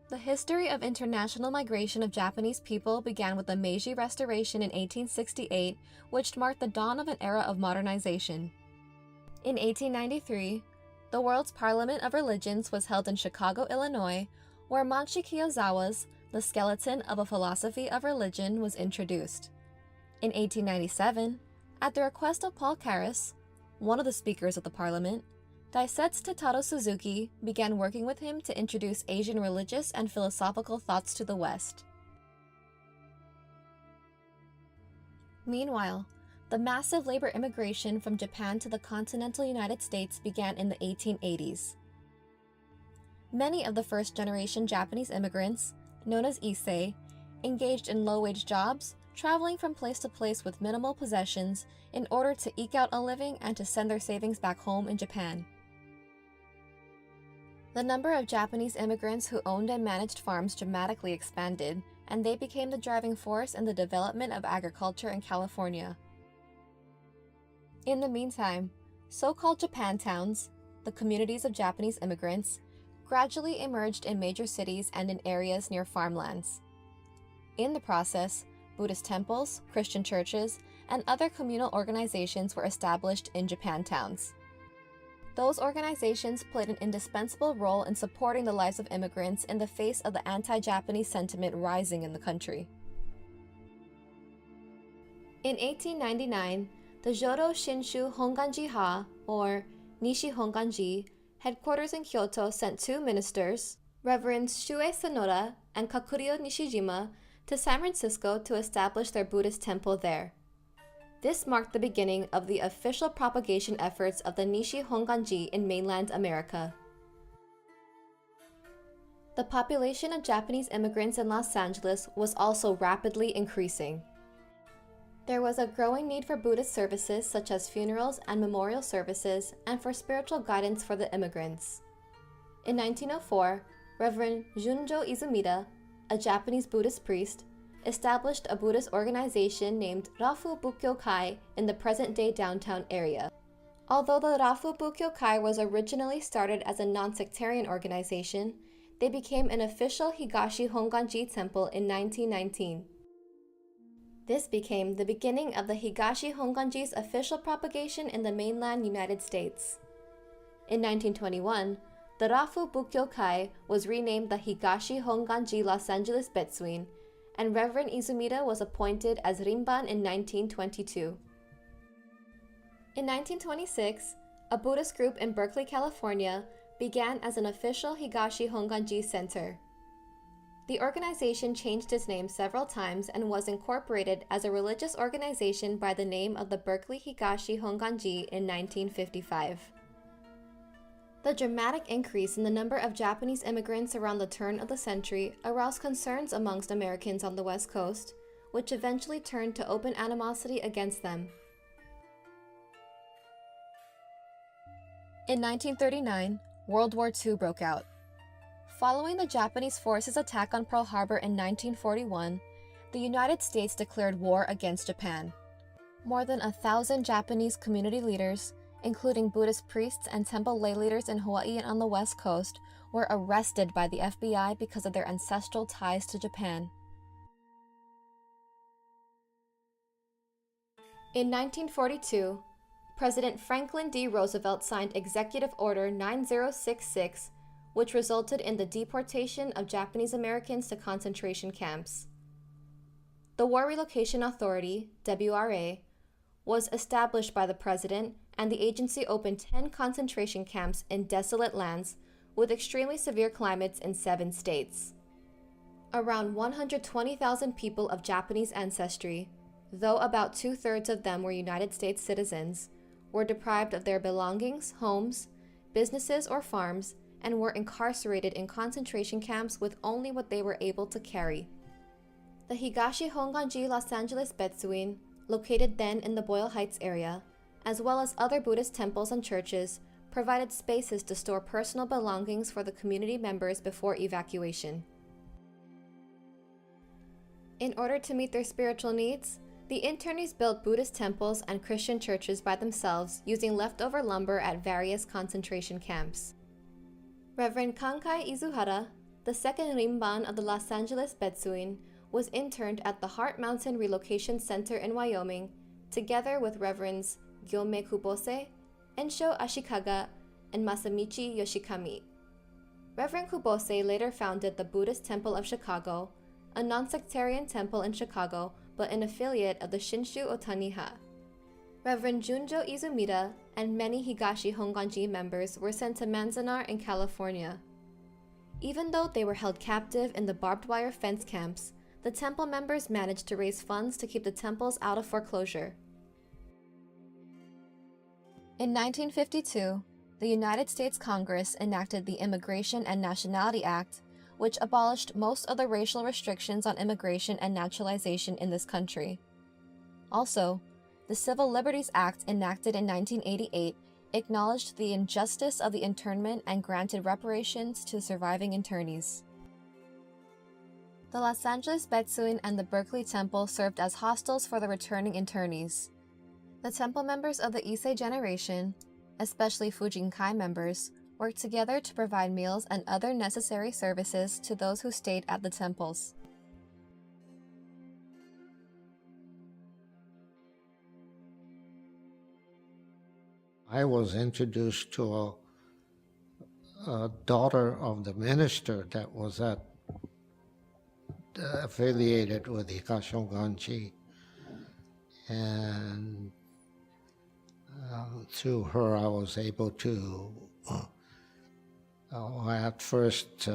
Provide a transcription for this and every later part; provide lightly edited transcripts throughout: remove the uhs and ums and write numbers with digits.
The history of international migration of Japanese people began with the Meiji Restoration in 1868, which marked the dawn of an era of modernization. In 1893, the World's Parliament of Religions was held in Chicago, Illinois, where Manshi Kiyozawa's The Skeleton of a Philosophy of Religion was introduced. In 1897, at the request of Paul Karras, one of the speakers of the parliament, Daisetsu Taro Suzuki began working with him to introduce Asian religious and philosophical thoughts to the West. Meanwhile, the massive labor immigration from Japan to the continental United States began in the 1880s. Many of the first-generation Japanese immigrants, known as Issei, engaged in low-wage jobs, traveling from place to place with minimal possessions in order to eke out a living and to send their savings back home in Japan. The number of Japanese immigrants who owned and managed farms dramatically expanded, and they became the driving force in the development of agriculture in California. In the meantime, so-called Japantowns, the communities of Japanese immigrants, gradually emerged in major cities and in areas near farmlands. In the process, Buddhist temples, Christian churches, and other communal organizations were established in Japantowns. Those organizations played an indispensable role in supporting the lives of immigrants in the face of the anti-Japanese sentiment rising in the country. In 1899, the Jodo Shinshu Honganji-ha, or Nishi Honganji, headquarters in Kyoto, sent two ministers, Reverends Shue Sonoda and Kakurio Nishijima, to San Francisco to establish their Buddhist temple there. This marked the beginning of the official propagation efforts of the Nishi Honganji in mainland America. The population of Japanese immigrants in Los Angeles was also rapidly increasing. There was a growing need for Buddhist services such as funerals and memorial services, and for spiritual guidance for the immigrants. In 1904, Reverend Junjo Izumida, a Japanese Buddhist priest, established a Buddhist organization named Rafu Bukkyo Kai in the present-day downtown area. Although the Rafu Bukkyo Kai was originally started as a non-sectarian organization, they became an official Higashi Honganji temple in 1919. This became the beginning of the Higashi Honganji's official propagation in the mainland United States. In 1921, the Rafu Bukkyo Kai was renamed the Higashi Honganji Los Angeles Betsuin, and Reverend Izumida was appointed as Rinban in 1922. In 1926, a Buddhist group in Berkeley, California, began as an official Higashi Honganji center. The organization changed its name several times and was incorporated as a religious organization by the name of the Berkeley Higashi Honganji in 1955. The dramatic increase in the number of Japanese immigrants around the turn of the century aroused concerns amongst Americans on the West Coast, which eventually turned to open animosity against them. In 1939, World War II broke out. Following the Japanese forces' attack on Pearl Harbor in 1941, the United States declared war against Japan. More than 1,000 Japanese community leaders, including Buddhist priests and temple lay leaders in Hawaii and on the West Coast, were arrested by the FBI because of their ancestral ties to Japan. In 1942, President Franklin D. Roosevelt signed Executive Order 9066, which resulted in the deportation of Japanese Americans to concentration camps. The War Relocation Authority, WRA, was established by the President, and the agency opened 10 concentration camps in desolate lands with extremely severe climates in 7 states. Around 120,000 people of Japanese ancestry, though about 2/3 of them were United States citizens, were deprived of their belongings, homes, businesses, or farms, and were incarcerated in concentration camps with only what they were able to carry. The Higashi Honganji Los Angeles Betsuin, located then in the Boyle Heights area, as well as other Buddhist temples and churches, provided spaces to store personal belongings for the community members before evacuation. In order to meet their spiritual needs, the internees built Buddhist temples and Christian churches by themselves using leftover lumber at various concentration camps. Reverend Kankai Izuhara, the second Rimban of the Los Angeles Betsuin was interned at the Heart Mountain Relocation Center in Wyoming, together with Reverends Gyome Kubose, Ensho Ashikaga, and Masamichi Yoshikami. Reverend Kubose later founded the Buddhist Temple of Chicago, a non-sectarian temple in Chicago but an affiliate of the Shinshu Otaniha. Reverend Junjo Izumida and many Higashi Honganji members were sent to Manzanar in California. Even though they were held captive in the barbed wire fence camps, the temple members managed to raise funds to keep the temples out of foreclosure. In 1952, the United States Congress enacted the Immigration and Nationality Act, which abolished most of the racial restrictions on immigration and naturalization in this country. Also, the Civil Liberties Act enacted in 1988 acknowledged the injustice of the internment and granted reparations to surviving internees. The Los Angeles Betsuin and the Berkeley Temple served as hostels for the returning internees. The temple members of the Issei generation, especially Fujinkai members, worked together to provide meals and other necessary services to those who stayed at the temples. I was introduced to a daughter of the minister that was affiliated with Higashi Honganji, and through her I was able to, at first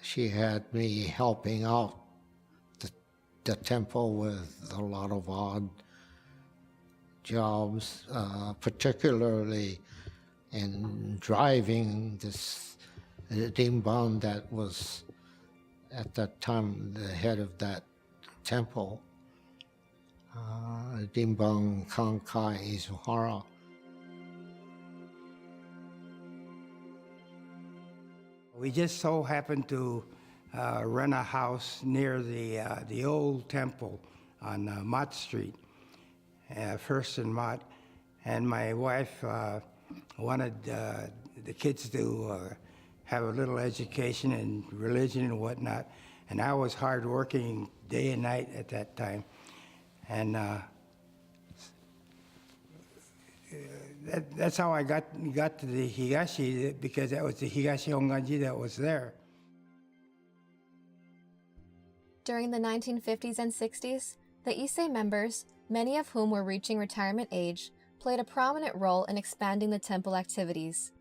she had me helping out the temple with a lot of odd jobs, particularly in driving this Rimban that was at that time the head of that temple, Rimban Kankai Izuhara. We just so happened to rent a house near the old temple on Mott Street, First and Mott, and my wife wanted the kids to have a little education in religion and whatnot, and I was hard working day and night at that time, and that's how I got to the Higashi, because that was the Higashi Honganji that was there. During the 1950s and 60s, the Issei members, many of whom were reaching retirement age, played a prominent role in expanding the temple activities.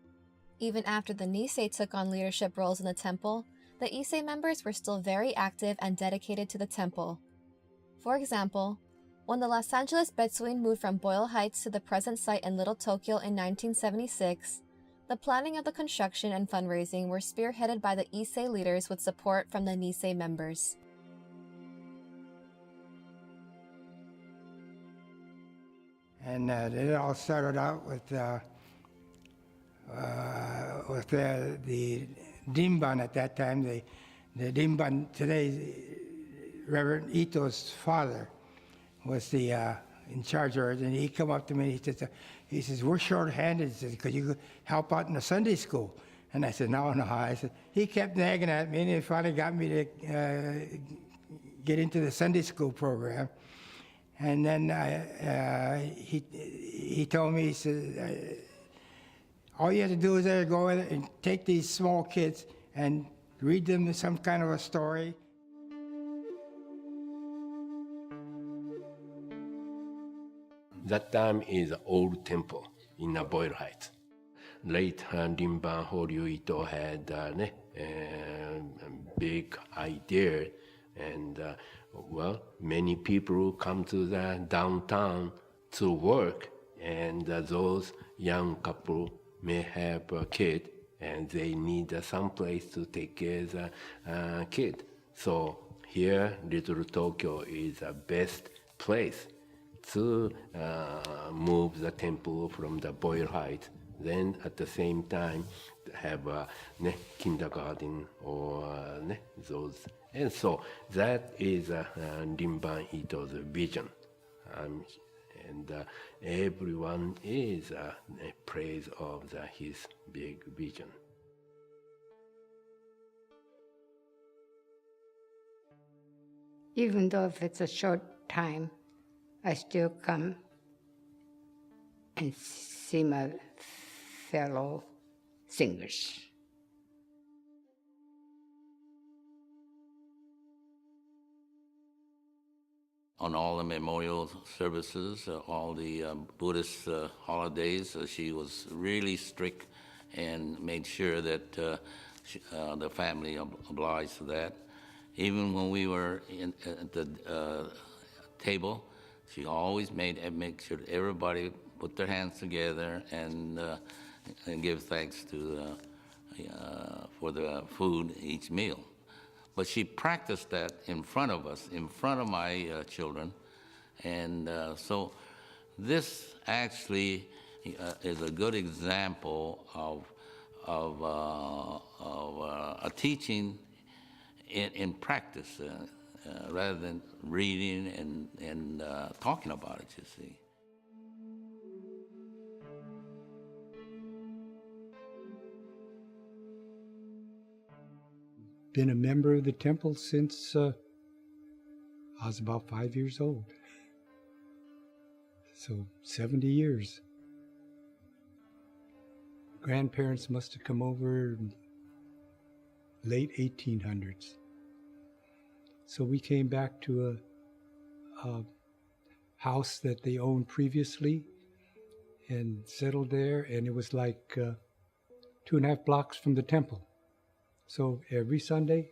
Even after the Nisei took on leadership roles in the temple, the Issei members were still very active and dedicated to the temple. For example, when the Los Angeles Betsuin moved from Boyle Heights to the present site in Little Tokyo in 1976, the planning of the construction and fundraising were spearheaded by the Issei leaders with support from the Nisei members. And it all started out with the Rimban at that time. The Rimban today, Reverend Ito's father was the in charge of it, and he come up to me and he says, we're short-handed. He says, could you help out in the Sunday school? And I said, no. I said, he kept nagging at me, and he finally got me to get into the Sunday school program. And then he told me, he said, all you have to do is go in and take these small kids and read them some kind of a story. That time is old temple in Boyle Heights. Late Rimban Horyu Ito had a big idea, and many people come to the downtown to work, and those young couple may have a kid, and they need some place to take care of the kid. So here, Little Tokyo is the best place to move the temple from the Boyle Heights. Then at the same time have a kindergarten or those. And so that is Rimban Ito's vision. And everyone is praise of his big vision. Even though if it's a short time, I still come and see my fellow singers. On all the memorial services, all the Buddhist holidays, she was really strict and made sure that the family obliged to that. Even when we were at the table, she always make sure that everybody put their hands together and give thanks to for the food each meal. But she practiced that in front of us, in front of my children. And so this actually is a good example of a teaching in practice rather than reading and talking about it, you see. Been a member of the temple since I was about 5 years old. So 70 years. Grandparents must have come over in late 1800s. So we came back to a house that they owned previously and settled there, and it was like 2.5 blocks from the temple. So every Sunday,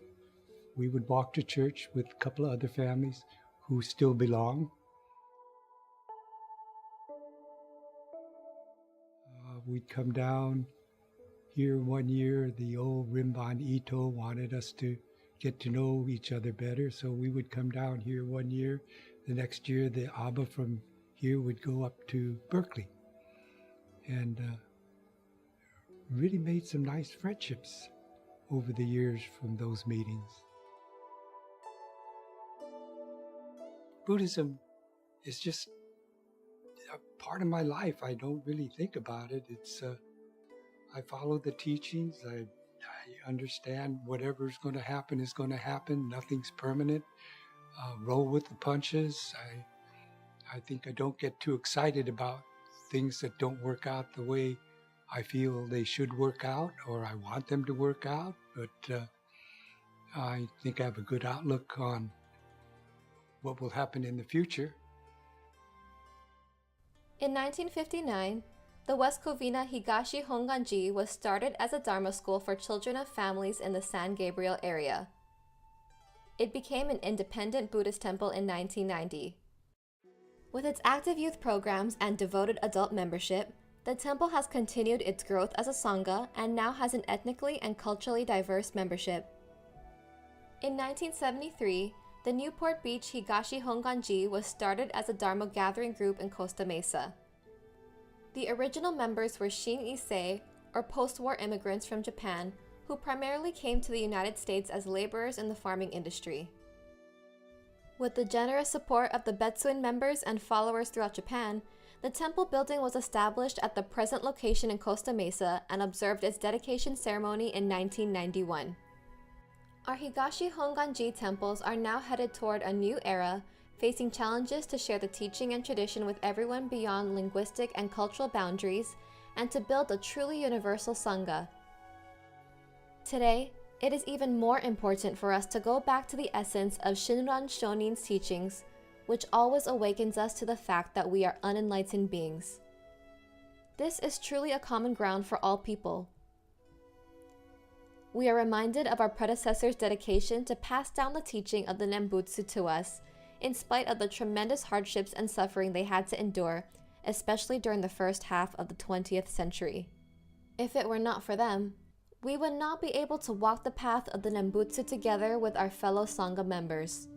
we would walk to church with a couple of other families who still belong. We'd come down here one year. The old Rinban Ito wanted us to get to know each other better, so we would come down here one year. The next year, the Abba from here would go up to Berkeley. And really made some nice friendships over the years from those meetings. Buddhism is just a part of my life. I don't really think about it. It's I follow the teachings. I understand whatever's going to happen is going to happen. Nothing's permanent. Roll with the punches. I think I don't get too excited about things that don't work out the way I feel they should work out, or I want them to work out, but I think I have a good outlook on what will happen in the future. In 1959, the West Covina Higashi Honganji was started as a Dharma school for children of families in the San Gabriel area. It became an independent Buddhist temple in 1990. With its active youth programs and devoted adult membership, the temple has continued its growth as a Sangha and now has an ethnically and culturally diverse membership. In 1973, the Newport Beach Higashi Honganji was started as a Dharma gathering group in Costa Mesa. The original members were Shin Issei, or post-war immigrants from Japan, who primarily came to the United States as laborers in the farming industry. With the generous support of the Betsuin members and followers throughout Japan, the temple building was established at the present location in Costa Mesa and observed its dedication ceremony in 1991. Our Higashi Honganji temples are now headed toward a new era, facing challenges to share the teaching and tradition with everyone beyond linguistic and cultural boundaries, and to build a truly universal Sangha. Today, it is even more important for us to go back to the essence of Shinran Shonin's teachings, which always awakens us to the fact that we are unenlightened beings. This is truly a common ground for all people. We are reminded of our predecessors' dedication to pass down the teaching of the Nembutsu to us, in spite of the tremendous hardships and suffering they had to endure, especially during the first half of the 20th century. If it were not for them, we would not be able to walk the path of the Nembutsu together with our fellow Sangha members.